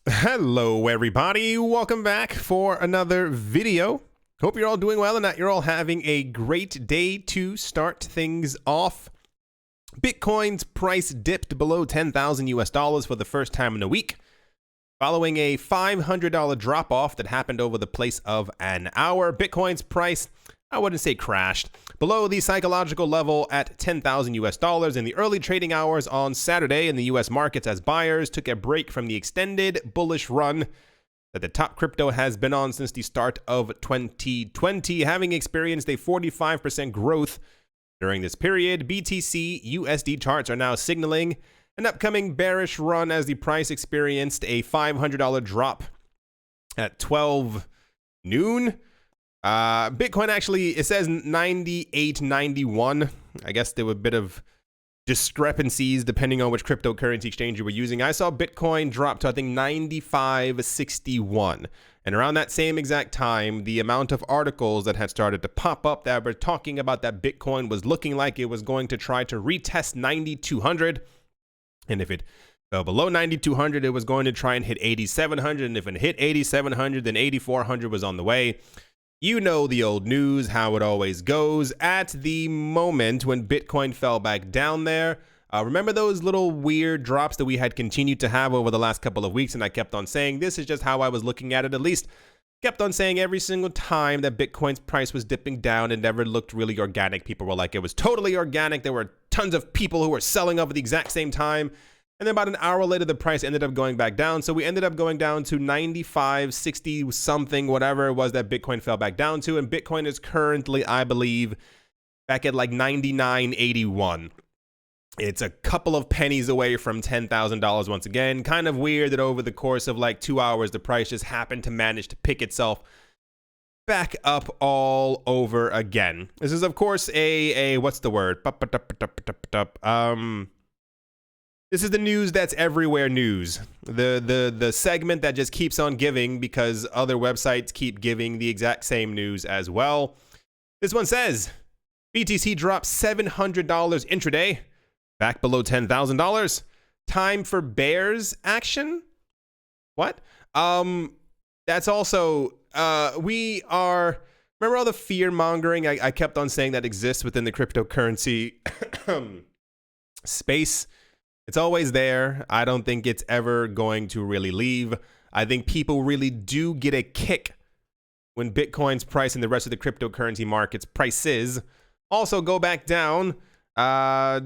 Hello everybody, welcome back for another video. Hope you're all doing well and that you're all having a great day to start things off. Bitcoin's price dipped below 10,000 US dollars for the first time in a week, following a $500 drop off that happened over the place of an hour. Bitcoin's price, I wouldn't say crashed, below the psychological level at 10,000 US dollars in the early trading hours on Saturday in the US markets as buyers took a break from the extended bullish run that the top crypto has been on since the start of 2020, having experienced a 45% growth during this period. BTC USD charts are now signaling an upcoming bearish run as the price experienced a $500 drop at 12 noon. Bitcoin actually, it says 98.91. I guess there were a bit of discrepancies depending on which cryptocurrency exchange you were using. I saw Bitcoin drop to, I think, 95.61. And around that same exact time, the amount of articles that had started to pop up that were talking about that Bitcoin was looking like it was going to try to retest 9,200. And if it fell below 9,200, it was going to try and hit 8,700. And if it hit 8,700, then 8,400 was on the way. You know the old news, how it always goes. At the moment when Bitcoin fell back down there, remember those little weird drops that we had continued to have over the last couple of weeks? And I kept on saying, this is just how I was looking at it, at least. Kept on saying every single time that Bitcoin's price was dipping down, it never looked really organic. People were like, it was totally organic. There were tons of people who were selling off at the exact same time. And then about an hour later, the price ended up going back down. So we ended up going down to 95, 60 something, whatever it was that Bitcoin fell back down to. And Bitcoin is currently, I believe, back at like 99.81. It's a couple of pennies away from $10,000 once again. Kind of weird that over the course of like 2 hours, the price just happened to manage to pick itself back up all over again. This is, of course, what's the word? This is the news that's everywhere news. The segment that just keeps on giving because other websites keep giving the exact same news as well. This one says, BTC drops $700 intraday, back below $10,000. Time for bears action? What? That's also, remember all the fear mongering I kept on saying that exists within the cryptocurrency space? It's always there. I don't think it's ever going to really leave. I think people really do get a kick when Bitcoin's price and the rest of the cryptocurrency markets prices also go back down for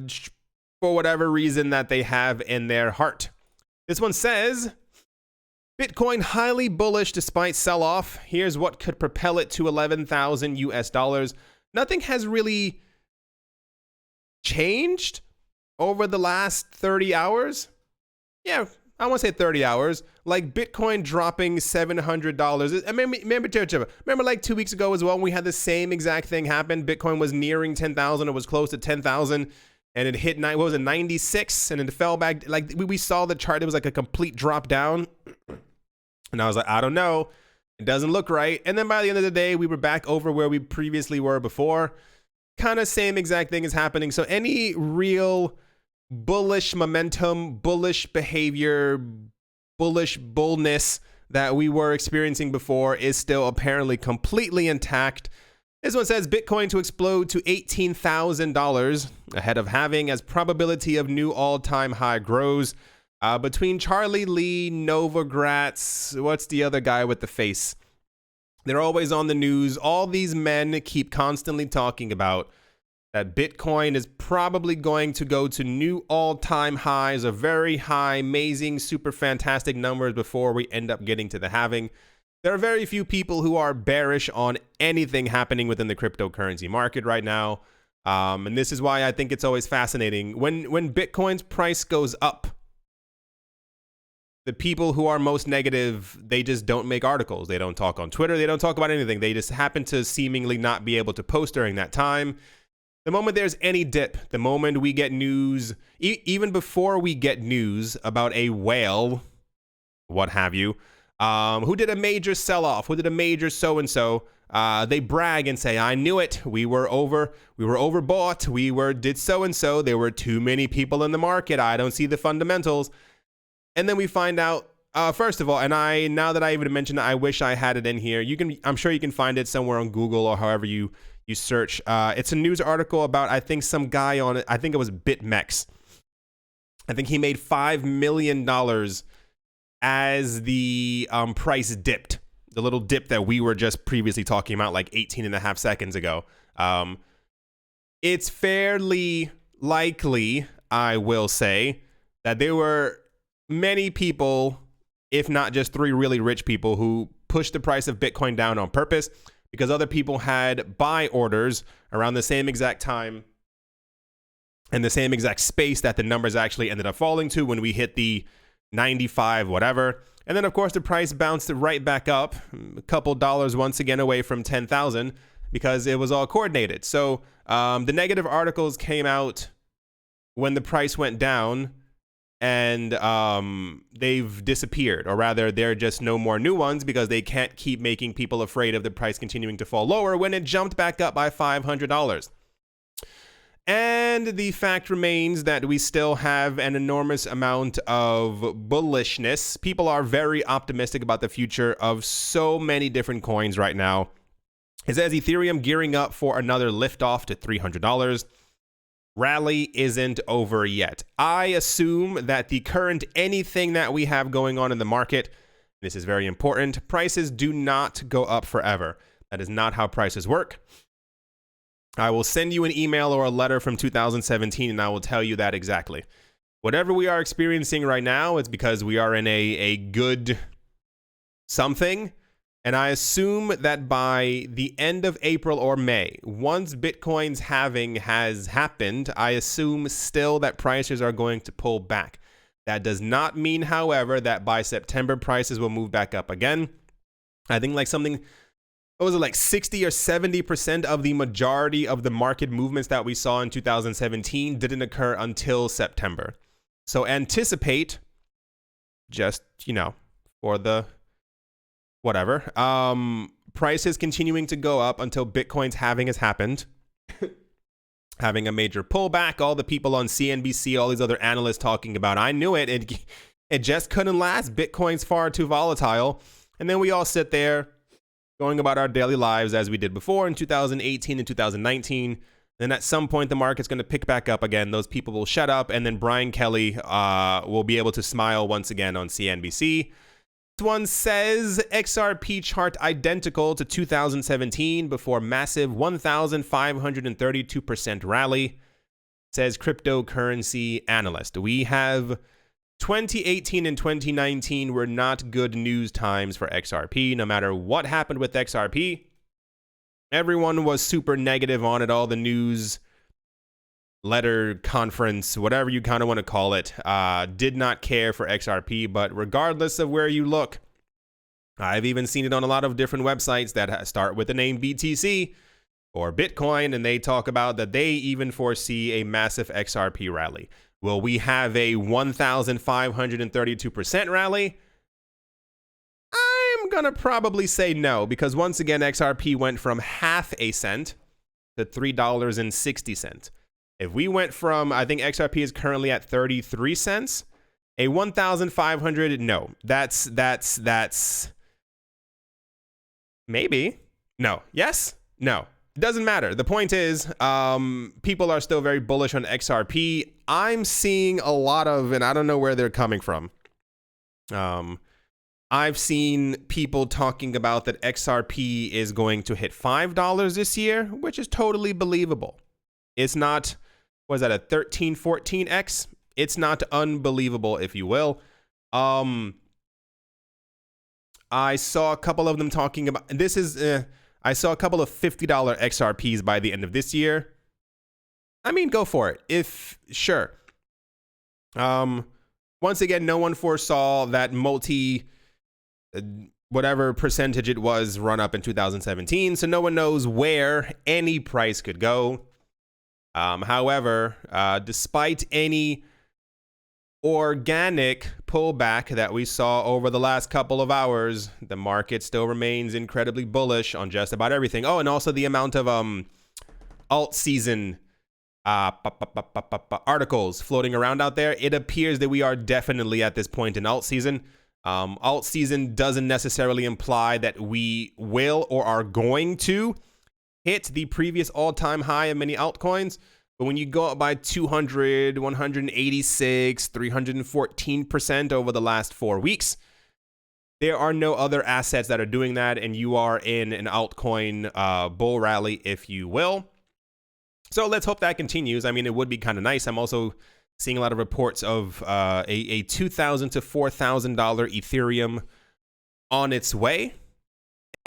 whatever reason that they have in their heart. This one says, Bitcoin highly bullish despite sell-off. Here's what could propel it to 11,000 US dollars. Nothing has really changed over the last 30 hours? Yeah, I want to say 30 hours. Like Bitcoin dropping $700. Remember like 2 weeks ago as well, when we had the same exact thing happen. Bitcoin was nearing 10,000. It was close to 10,000. And it hit, 96? And then it fell back. Like we saw the chart. It was like a complete drop down. And I was like, I don't know. It doesn't look right. And then by the end of the day, we were back over where we previously were before. Kind of same exact thing is happening. So any real bullish momentum, bullish behavior, bullish bullness that we were experiencing before is still apparently completely intact. This one says Bitcoin to explode to $18,000 ahead of halving as probability of new all-time high grows. Between Charlie Lee, Novogratz, what's the other guy with the face? They're always on the news. All these men keep constantly talking about that Bitcoin is probably going to go to new all-time highs, a very high, amazing, super fantastic numbers before we end up getting to the halving. There are very few people who are bearish on anything happening within the cryptocurrency market right now. And this is why I think it's always fascinating. When Bitcoin's price goes up, the people who are most negative, they just don't make articles. They don't talk on Twitter. They don't talk about anything. They just happen to seemingly not be able to post during that time. The moment there's any dip, the moment we get news, even before we get news about a whale, what have you, who did a major sell-off, who did a major so-and-so, they brag and say, I knew it. We were overbought. We did so-and-so. There were too many people in the market. I don't see the fundamentals. And then we find out first of all, and now that I even mentioned it, I wish I had it in here. I'm sure you can find it somewhere on Google or however you search. It's a news article about, I think, some guy on it. I think it was BitMEX. I think he made $5 million as the price dipped. The little dip that we were just previously talking about like 18.5 seconds ago. It's fairly likely, I will say, that there were many people, if not just 3 really rich people, who pushed the price of Bitcoin down on purpose because other people had buy orders around the same exact time and the same exact space that the numbers actually ended up falling to when we hit the 95 whatever. And then, of course, the price bounced right back up, a couple dollars once again away from 10,000 because it was all coordinated. So the negative articles came out when the price went down, and they've disappeared, or rather, there are just no more new ones because they can't keep making people afraid of the price continuing to fall lower when it jumped back up by $500. And the fact remains that we still have an enormous amount of bullishness. People are very optimistic about the future of so many different coins right now. It says Ethereum gearing up for another liftoff to $300. Rally isn't over yet. I assume that the current anything that we have going on in the market, this is very important, prices do not go up forever. That is not how prices work. I will send you an email or a letter from 2017 and I will tell you that exactly. Whatever we are experiencing right now, it's because we are in a good something. And I assume that by the end of April or May, once Bitcoin's halving has happened, I assume still that prices are going to pull back. That does not mean, however, that by September prices will move back up again. I think like something, what was it, like 60 or 70% of the majority of the market movements that we saw in 2017 didn't occur until September. So anticipate, just, you know, for the whatever, prices continuing to go up until Bitcoin's halving has happened. Having a major pullback, all the people on CNBC, all these other analysts talking about, I knew it just couldn't last. Bitcoin's far too volatile. And then we all sit there going about our daily lives as we did before in 2018 and 2019. Then at some point, the market's going to pick back up again. Those people will shut up, and then Brian Kelly will be able to smile once again on CNBC. This one says XRP chart identical to 2017 before massive 1,532% rally, says cryptocurrency analyst. We have 2018 and 2019 were not good news times for XRP. No matter what happened with XRP, everyone was super negative on it. All the news, letter, conference, whatever you kind of want to call it, did not care for XRP. But regardless of where you look, I've even seen it on a lot of different websites that start with the name BTC or Bitcoin, and they talk about that they even foresee a massive XRP rally. Will we have a 1,532% rally? I'm going to probably say no, because once again, XRP went from half a cent to $3.60. If we went from, I think XRP is currently at 33 cents, a 1,500, no, that's maybe, no, yes, no. It doesn't matter. The point is, people are still very bullish on XRP. I'm seeing a lot of, and I don't know where they're coming from. I've seen people talking about that XRP is going to hit $5 this year, which is totally believable. It's not, what is that, a 13, 14x? It's not unbelievable, if you will. I saw a couple of them talking about, this is, I saw a couple of $50 XRPs by the end of this year. I mean, go for it. If, sure. Once again, no one foresaw that whatever percentage it was run up in 2017. So no one knows where any price could go. However, despite any organic pullback that we saw over the last couple of hours, the market still remains incredibly bullish on just about everything. Oh, and also the amount of alt season articles floating around out there. It appears that we are definitely at this point in alt season. Alt season doesn't necessarily imply that we will or are going to hit the previous all-time high of many altcoins. But when you go up by 200, 186, 314% over the last 4 weeks, there are no other assets that are doing that, and you are in an altcoin bull rally, if you will. So let's hope that continues. I mean, it would be kind of nice. I'm also seeing a lot of reports of a $2,000 to $4,000 Ethereum on its way.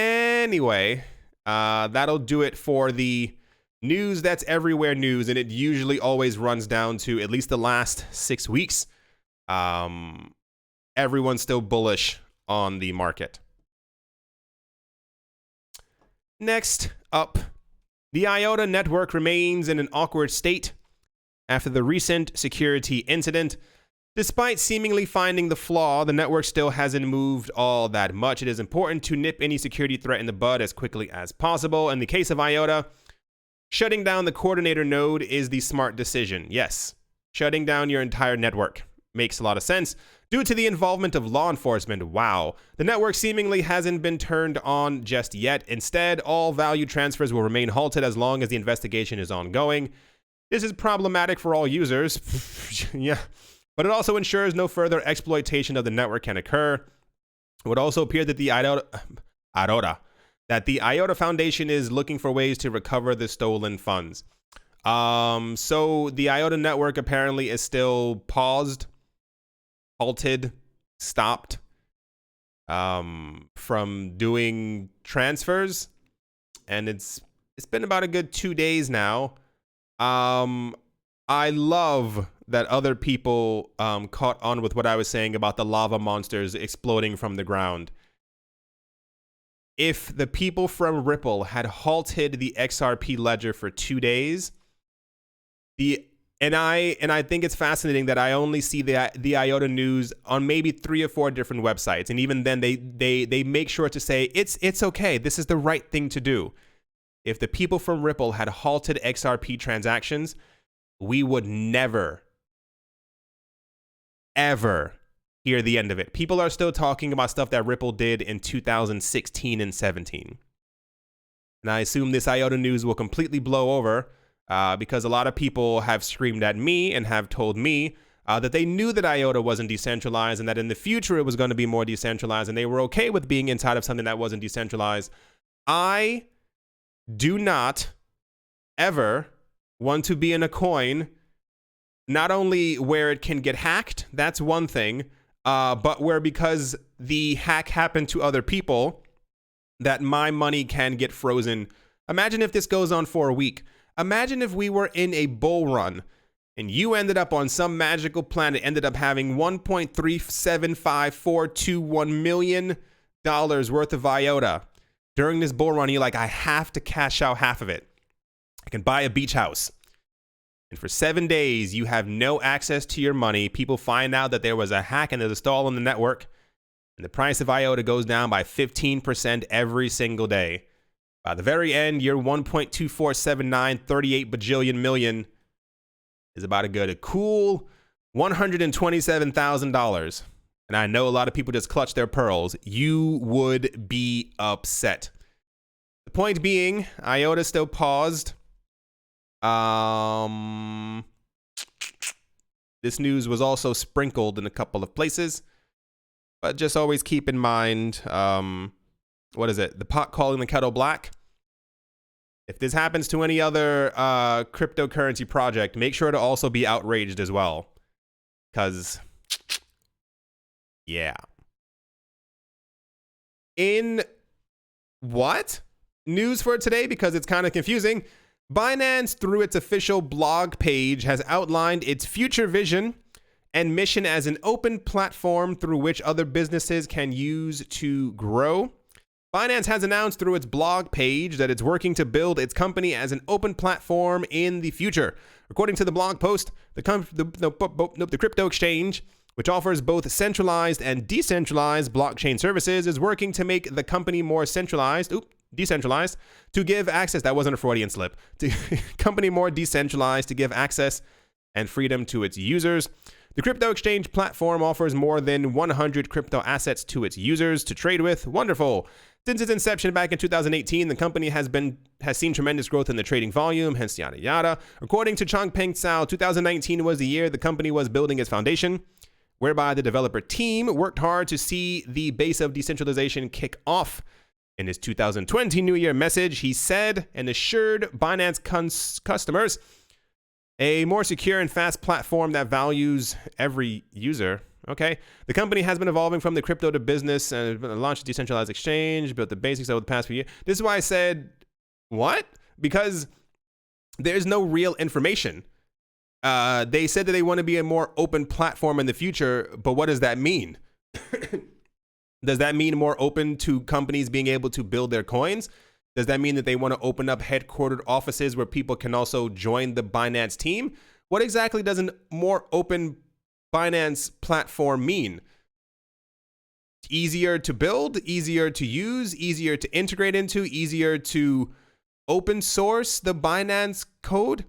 Anyway, that'll do it for the news that's everywhere news, and it usually always runs down to at least the last 6 weeks. Everyone's still bullish on the market. Next up, the IOTA network remains in an awkward state after the recent security incident. Despite seemingly finding the flaw, the network still hasn't moved all that much. It is important to nip any security threat in the bud as quickly as possible. In the case of IOTA, shutting down the coordinator node is the smart decision. Yes, shutting down your entire network makes a lot of sense. Due to the involvement of law enforcement, wow, the network seemingly hasn't been turned on just yet. Instead, all value transfers will remain halted as long as the investigation is ongoing. This is problematic for all users, yeah, but it also ensures no further exploitation of the network can occur. It would also appear that the IOTA Foundation is looking for ways to recover the stolen funds. So the IOTA network apparently is still paused, halted, stopped from doing transfers, and it's been about a good 2 days now. I love that other people caught on with what I was saying about the lava monsters exploding from the ground. If the people from Ripple had halted the XRP ledger for 2 days, and I think it's fascinating that I only see the IOTA news on maybe 3 or 4 different websites, and even then they make sure to say it's okay. This is the right thing to do. If the people from Ripple had halted XRP transactions, we would never, ever hear the end of it. People are still talking about stuff that Ripple did in 2016 and 17. And I assume this IOTA news will completely blow over because a lot of people have screamed at me and have told me that they knew that IOTA wasn't decentralized and that in the future it was going to be more decentralized, and they were okay with being inside of something that wasn't decentralized. I do not ever want to be in a coin, not only where it can get hacked, that's one thing, but where because the hack happened to other people, that my money can get frozen. Imagine if this goes on for a week. Imagine if we were in a bull run and you ended up on some magical planet, ended up having $1.375421 million worth of IOTA. During this bull run, you're like, I have to cash out half of it. I can buy a beach house. And for 7 days, you have no access to your money. People find out that there was a hack and there's a stall in the network. And the price of IOTA goes down by 15% every single day. By the very end, your 1.247938 bajillion million is about a cool $127,000. And I know a lot of people just clutch their pearls. You would be upset. The point being, IOTA still paused. This news was also sprinkled in a couple of places. But just always keep in mind, what is it? The pot calling the kettle black. If this happens to any other cryptocurrency project, make sure to also be outraged as well. Because, yeah. In what? News for today, because it's kind of confusing. Binance, through its official blog page, has outlined its future vision and mission as an open platform through which other businesses can use to grow. Binance has announced through its blog page that it's working to build its company as an open platform in the future. According to the blog post, the crypto exchange, which offers both centralized and decentralized blockchain services, is working to make the company more decentralized, to give access, that wasn't a Freudian slip, to company more decentralized to give access and freedom to its users. The crypto exchange platform offers more than 100 crypto assets to its users to trade with. Wonderful. Since its inception back in 2018, the company has seen tremendous growth in the trading volume, hence yada yada. According to Changpeng Zhao, 2019 was the year the company was building its foundation, whereby the developer team worked hard to see the base of decentralization kick off. In his 2020 New Year message, he said and assured Binance customers a more secure and fast platform that values every user. Okay. The company has been evolving from the crypto to business and launched a decentralized exchange, built the basics over the past few years. This is why I said, what? Because there's no real information. They said that they want to be a more open platform in the future, but what does that mean? Does that mean more open to companies being able to build their coins? Does that mean that they want to open up headquartered offices where people can also join the Binance team? What exactly does a more open Binance platform mean? Easier to build, easier to use, easier to integrate into, easier to open source the Binance code?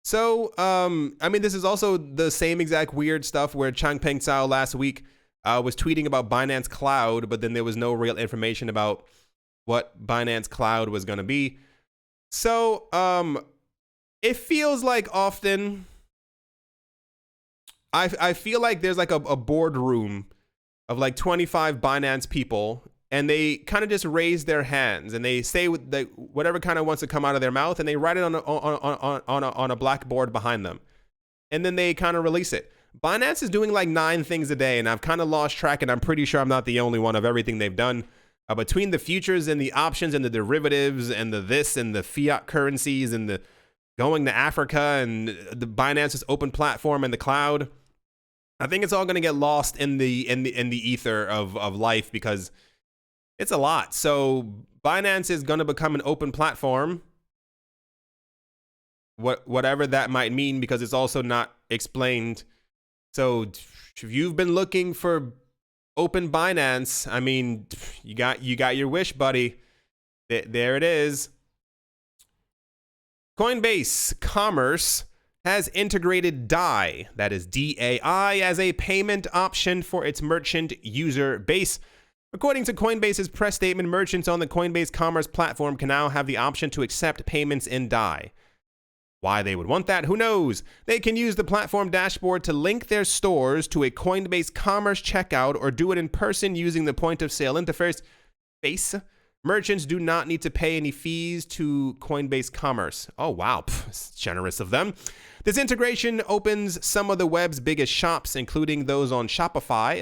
So, I mean, this is also the same exact weird stuff where Changpeng Zhao last week was tweeting about Binance Cloud, but then there was no real information about what Binance Cloud was going to be. So, it feels like often, I feel like there's like a boardroom of like 25 Binance people, and they kind of just raise their hands and they say whatever kind of wants to come out of their mouth, and they write it on a blackboard behind them, and then they kind of release it. Binance is doing like 9 things a day, and I've kind of lost track, and I'm pretty sure I'm not the only one of everything they've done. Between the futures and the options and the derivatives and the this and the fiat currencies and the going to Africa and the Binance's open platform and the cloud, I think it's all going to get lost in the ether of life, because it's a lot. So Binance is going to become an open platform, whatever that might mean, because it's also not explained. So if you've been looking for open Binance, I mean, you got your wish, buddy. There it is. Coinbase Commerce has integrated DAI, that is DAI, as a payment option for its merchant user base. According to Coinbase's press statement, merchants on the Coinbase Commerce platform can now have the option to accept payments in DAI. Why they would want that, who knows? They can use the platform dashboard to link their stores to a Coinbase Commerce checkout, or do it in person using the point of sale interface. Merchants do not need to pay any fees to Coinbase Commerce. Oh, wow. It's generous of them. This integration opens some of the web's biggest shops, including those on Shopify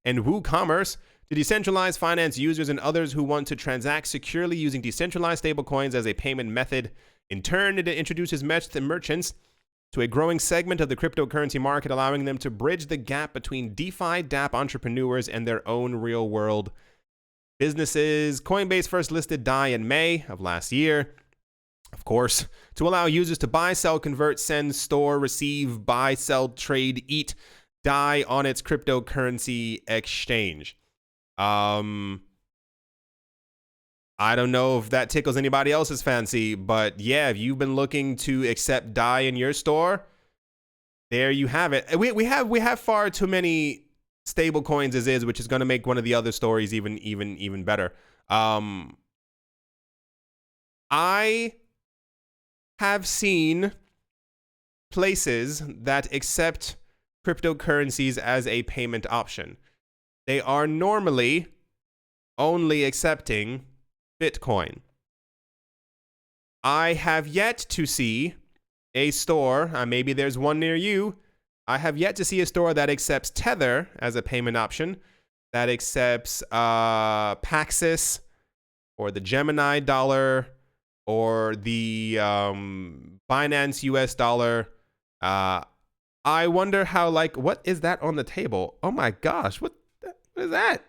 and WooCommerce, to decentralized finance users and others who want to transact securely using decentralized stablecoins as a payment method. In turn, it introduces merchants to a growing segment of the cryptocurrency market, allowing them to bridge the gap between DeFi dApp entrepreneurs and their own real-world businesses. Coinbase first listed DAI in May of last year, of course, to allow users to buy, sell, convert, send, store, receive, buy, sell, trade, eat DAI on its cryptocurrency exchange. I don't know if that tickles anybody else's fancy, but yeah, if you've been looking to accept DAI in your store, there you have it. We have far too many stable coins as is, which is going to make one of the other stories even better. I have seen places that accept cryptocurrencies as a payment option. They are normally only accepting Bitcoin. I have yet to see a store, maybe there's one near you, I have yet to see a store that accepts Tether as a payment option, that accepts Paxos or the Gemini dollar or the Binance US dollar. I wonder how, what is that on the table? Oh my gosh, what is that?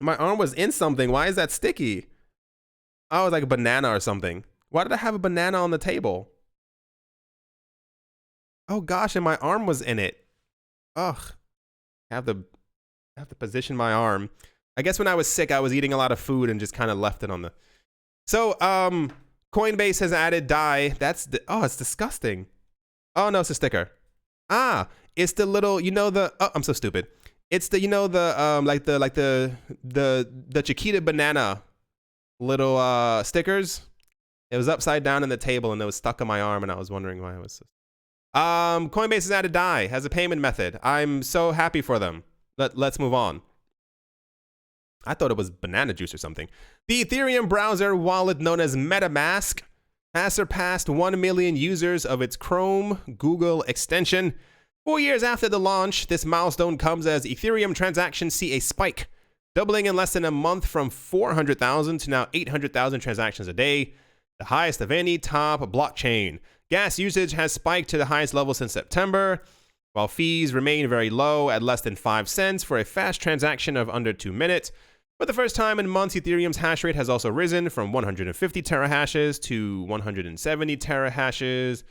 My arm was in something. Why is that sticky? Oh, it's like a banana or something. Why did I have a banana on the table? Oh gosh, and my arm was in it. Ugh. I have to position my arm. I guess when I was sick, I was eating a lot of food and just kind of left it on the. So, Coinbase has added DAI. It's disgusting. Oh no, it's a sticker. It's the little, I'm so stupid. It's the, the Chiquita banana little stickers. It was upside down on the table and it was stuck on my arm and I was wondering why it was. Coinbase has added DAI as a payment method. I'm so happy for them. Let's move on. I thought it was banana juice or something. The Ethereum browser wallet known as MetaMask has surpassed 1 million users of its Chrome Google extension. 4 years after the launch, this milestone comes as Ethereum transactions see a spike, doubling in less than a month from 400,000 to now 800,000 transactions a day, the highest of any top blockchain. Gas usage has spiked to the highest level since September, while fees remain very low at less than 5 cents for a fast transaction of under 2 minutes. For the first time in months, Ethereum's hash rate has also risen from 150 terahashes to 170 terahashes.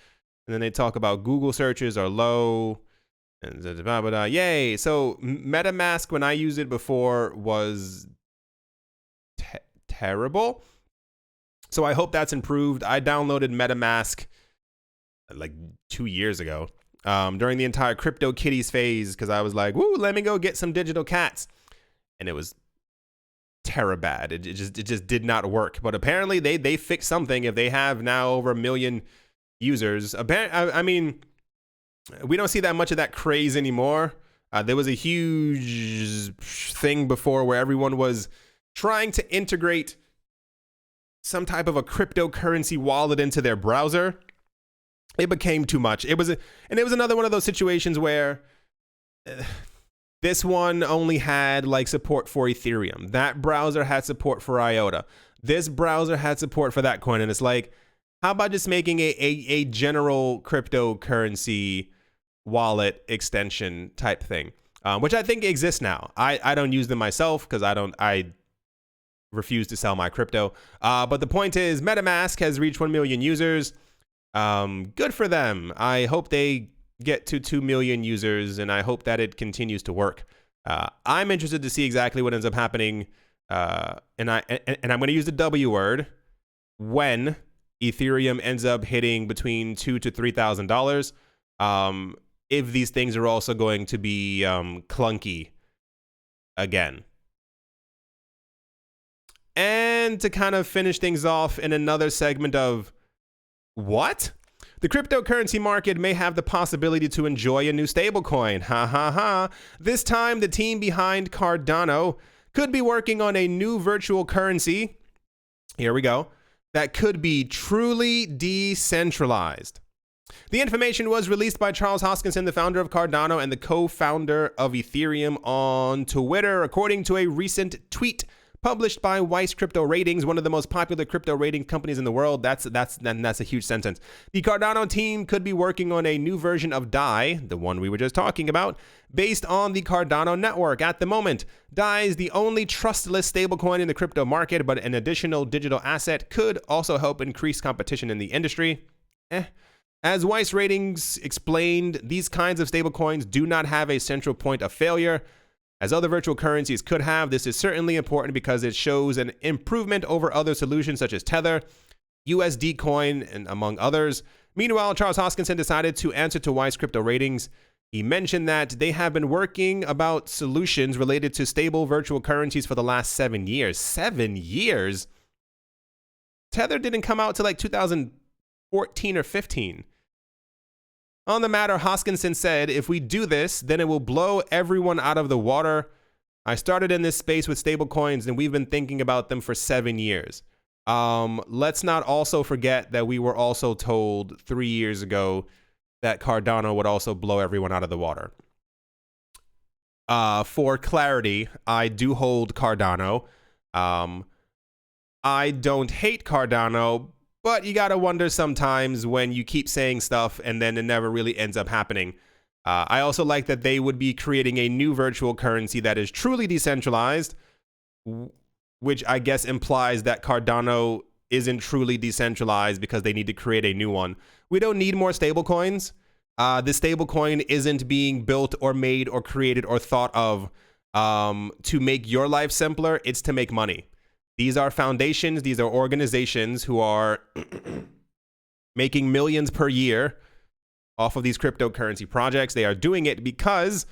And then they talk about Google searches are low. And yay. So MetaMask, when I used it before, was terrible. So I hope that's improved. I downloaded MetaMask like 2 years ago during the entire CryptoKitties phase because I was like, woo, let me go get some digital cats. And it was bad. It just did not work. But apparently they fixed something if they have now over 1 million users. I mean, we don't see that much of that craze anymore. There was a huge thing before where everyone was trying to integrate some type of a cryptocurrency wallet into their browser. It became too much. It was another one of those situations where this one only had like support for Ethereum. That browser had support for IOTA. This browser had support for that coin. And it's like, how about just making a general cryptocurrency wallet extension type thing, which I think exists now. I don't use them myself because I refuse to sell my crypto. But the point is, MetaMask has reached 1 million users. Good for them. I hope they get to 2 million users, and I hope that it continues to work. I'm interested to see exactly what ends up happening, and I'm going to use the W word, when Ethereum ends up hitting between $2,000 to $3,000. If these things are also going to be clunky again. And to kind of finish things off in another segment of what? The cryptocurrency market may have the possibility to enjoy a new stablecoin. Ha ha ha. This time, the team behind Cardano could be working on a new virtual currency. Here we go. That could be truly decentralized. The information was released by Charles Hoskinson, the founder of Cardano and the co-founder of Ethereum, on Twitter, according to a recent tweet published by Weiss Crypto Ratings, one of the most popular crypto rating companies in the world. That's a huge sentence. The Cardano team could be working on a new version of DAI, the one we were just talking about, based on the Cardano network. At the moment, DAI is the only trustless stablecoin in the crypto market, but an additional digital asset could also help increase competition in the industry. As Weiss Ratings explained, these kinds of stablecoins do not have a central point of failure. As other virtual currencies could have, this is certainly important because it shows an improvement over other solutions such as Tether, USD Coin, and among others. Meanwhile, Charles Hoskinson decided to answer to Weiss Crypto Ratings. He mentioned that they have been working about solutions related to stable virtual currencies for the last 7 years. 7 years? Tether didn't come out till like 2014 or 15. On the matter, Hoskinson said, if we do this, then it will blow everyone out of the water. I started in this space with stablecoins, and we've been thinking about them for 7 years. Let's not also forget that we were also told 3 years ago that Cardano would also blow everyone out of the water. For clarity, I do hold Cardano. I don't hate Cardano, but you gotta wonder sometimes when you keep saying stuff and then it never really ends up happening. I also like that they would be creating a new virtual currency that is truly decentralized, which I guess implies that Cardano isn't truly decentralized because they need to create a new one. We don't need more stablecoins. This stablecoin isn't being built or made or created or thought of to make your life simpler. It's to make money. These are foundations, these are organizations who are making millions per year off of these cryptocurrency projects. They are doing it because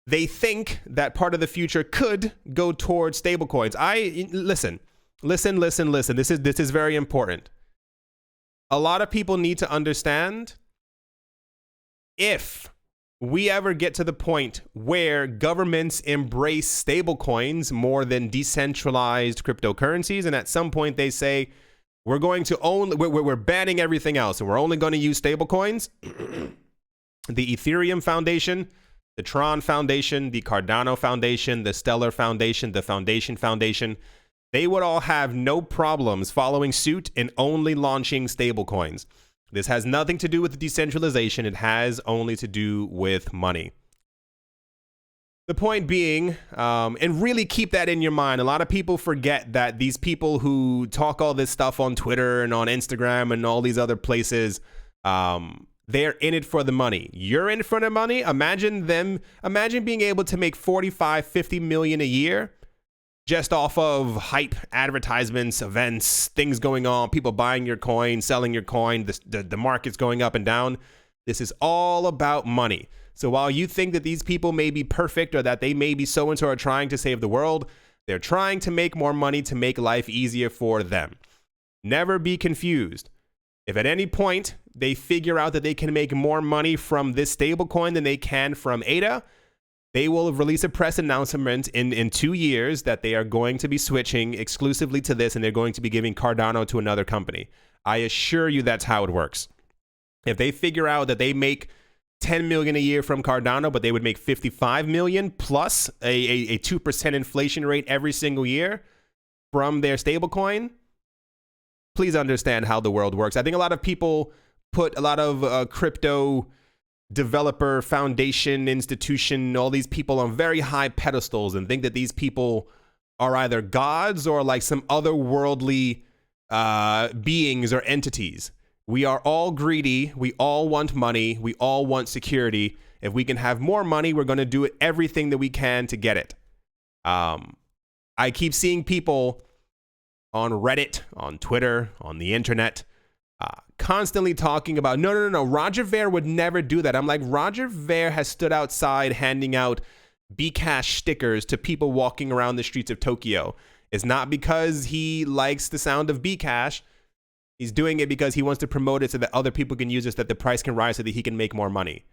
they think that part of the future could go towards stablecoins. Listen. This is very important. A lot of people need to understand, if we ever get to the point where governments embrace stablecoins more than decentralized cryptocurrencies, and at some point they say, we're banning everything else and we're only going to use stablecoins, the Ethereum Foundation, the Tron Foundation, the Cardano Foundation, the Stellar Foundation, the Foundation Foundation, they would all have no problems following suit and only launching stablecoins. This has nothing to do with decentralization. It has only to do with money. The point being, and really keep that in your mind, a lot of people forget that these people who talk all this stuff on Twitter and on Instagram and all these other places, they're in it for the money. You're in it for the money. Imagine being able to make 45, 50 million a year just off of hype, advertisements, events, things going on, people buying your coin, selling your coin, the market's going up and down. This is all about money. So while you think that these people may be perfect or that they may be so-and-so are trying to save the world, they're trying to make more money to make life easier for them. Never be confused. If at any point they figure out that they can make more money from this stablecoin than they can from IOTA, they will release a press announcement in 2 years that they are going to be switching exclusively to this, and they're going to be giving Cardano to another company. I assure you that's how it works. If they figure out that they make 10 million a year from Cardano, but they would make 55 million plus a 2% inflation rate every single year from their stablecoin, please understand how the world works. I think a lot of people put a lot of crypto developer, foundation, institution, all these people on very high pedestals and think that these people are either gods or like some otherworldly beings or entities. We are all greedy. We all want money. We all want security. If we can have more money, we're going to do everything that we can to get it. I keep seeing people on Reddit, on Twitter, on the internet, constantly talking about, no, Roger Ver would never do that. I'm like, Roger Ver has stood outside handing out Bcash stickers to people walking around the streets of Tokyo. It's not because he likes the sound of Bcash. He's doing it because he wants to promote it so that other people can use it, so that the price can rise, so that he can make more money.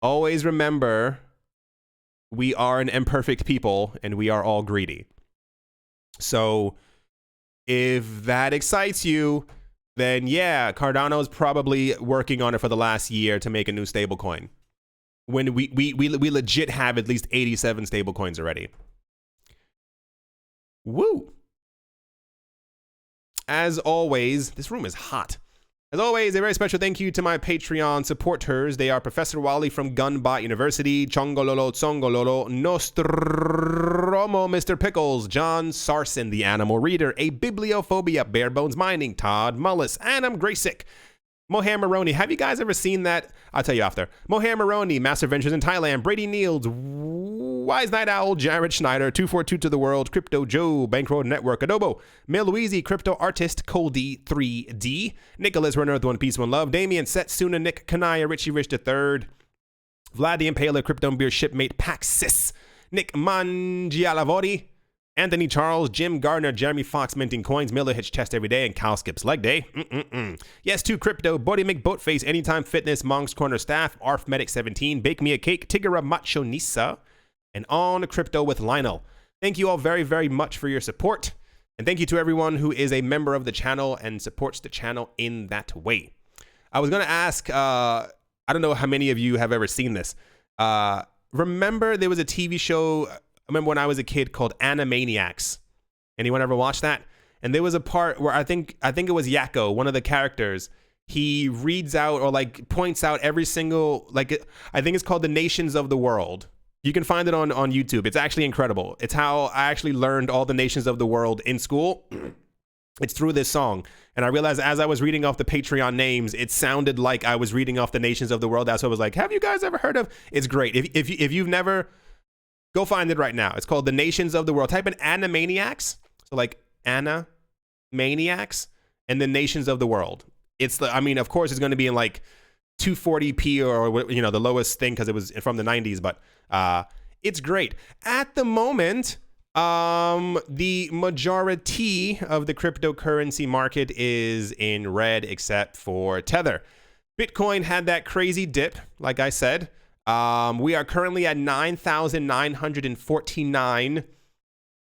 Always remember, we are an imperfect people and we are all greedy. So if that excites you, then yeah, Cardano's probably working on it for the last year to make a new stablecoin, when we legit have at least 87 stablecoins already. Woo! As always, this room is hot. As always, a very special thank you to my Patreon supporters. They are Professor Wally from Gunbot University, Chongololo Tsongololo, Nostromo, Mr. Pickles, John Sarson, the Animal Reader, A Bibliophobia, Barebones Mining, Todd Mullis, Adam Graysick, Mohair Maroney. Have you guys ever seen that? I'll tell you after. Mohair Maroney, Master Ventures in Thailand, Brady Niels, Wise Night Owl, Jared Schneider, 242 to the World, Crypto Joe, Bankroll Network, Adobo, Mel Louise, Crypto Artist, Coldy 3D, Nicholas Runner with One Piece, One Love, Damien, Setsuna, Nick Kanaya, Richie Rich III, Vlad the Impaler, Crypto Beer Shipmate, Paxis, Nick Mangialavori, Anthony Charles, Jim Gardner, Jeremy Fox minting coins, Miller hits chest every day, and Cal skips leg day. Yes to Crypto, Bodie McBoatface, Anytime Fitness, Monk's Corner Staff, Arfmedic17, Bake Me a Cake, Tigara Macho Nisa, and On Crypto with Lionel. Thank you all very, very much for your support. And thank you to everyone who is a member of the channel and supports the channel in that way. I was going to ask, I don't know how many of you have ever seen this. Remember there was a TV show, I remember when I was a kid, called Animaniacs. Anyone ever watched that? And there was a part where I think it was Yakko, one of the characters. He reads out or like points out every single, like, I think it's called The Nations of the World. You can find it on YouTube. It's actually incredible. It's how I actually learned all the nations of the world in school. It's through this song. And I realized as I was reading off the Patreon names, it sounded like I was reading off the nations of the world. That's what I was like, have you guys ever heard of? It's great. If you've never, go find it right now. It's called The Nations of the World. Type in Animaniacs. So like Animaniacs and the Nations of the World. It's the, I mean, of course it's going to be in like 240p or, you know, the lowest thing because it was from the 90s, but it's great. At the moment, the majority of the cryptocurrency market is in red except for Tether. Bitcoin had that crazy dip, like I said. We are currently at 9,949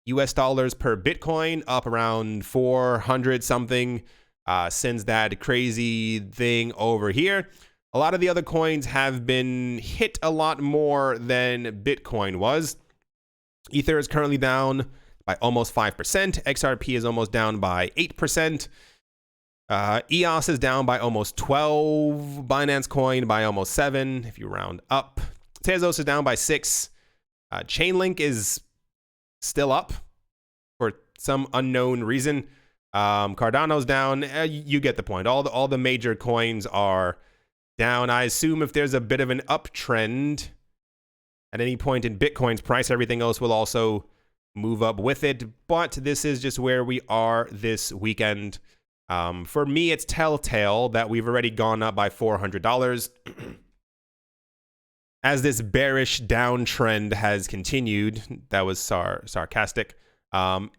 US dollars per Bitcoin, up around 400 something since that crazy thing over here. A lot of the other coins have been hit a lot more than Bitcoin was. Ether is currently down by almost 5%. XRP is almost down by 8%. EOS is down by almost 12. Binance Coin by almost 7, if you round up. Tezos is down by 6. Chainlink is still up for some unknown reason. Cardano's down. You get the point. All the major coins are down. I assume if there's a bit of an uptrend at any point in Bitcoin's price, everything else will also move up with it. But this is just where we are this weekend. For me, it's telltale that we've already gone up by $400 as this bearish downtrend has continued. That was sarcastic.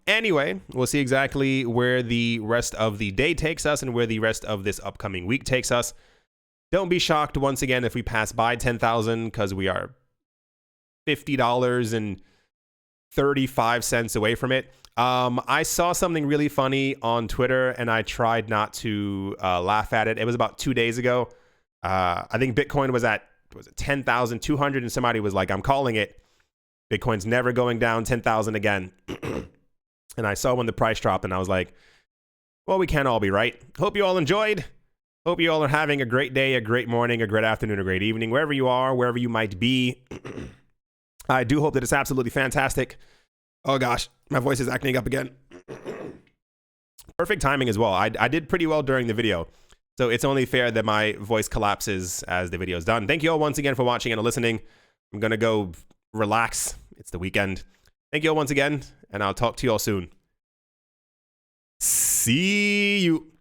Anyway, we'll see exactly where the rest of the day takes us and where the rest of this upcoming week takes us. Don't be shocked once again if we pass by 10,000 because we are $50.35 away from it. I saw something really funny on Twitter and I tried not to laugh at it. It was about 2 days ago. I think Bitcoin was at 10,200 and somebody was like, I'm calling it. Bitcoin's never going down 10,000 again. And I saw when the price dropped and I was like, well, we can't all be right. Hope you all enjoyed. Hope you all are having a great day, a great morning, a great afternoon, a great evening, wherever you are, wherever you might be. I do hope that it's absolutely fantastic. Oh gosh, my voice is acting up again. Perfect timing as well. I did pretty well during the video. So it's only fair that my voice collapses as the video is done. Thank you all once again for watching and listening. I'm going to go relax. It's the weekend. Thank you all once again, and I'll talk to you all soon. See you.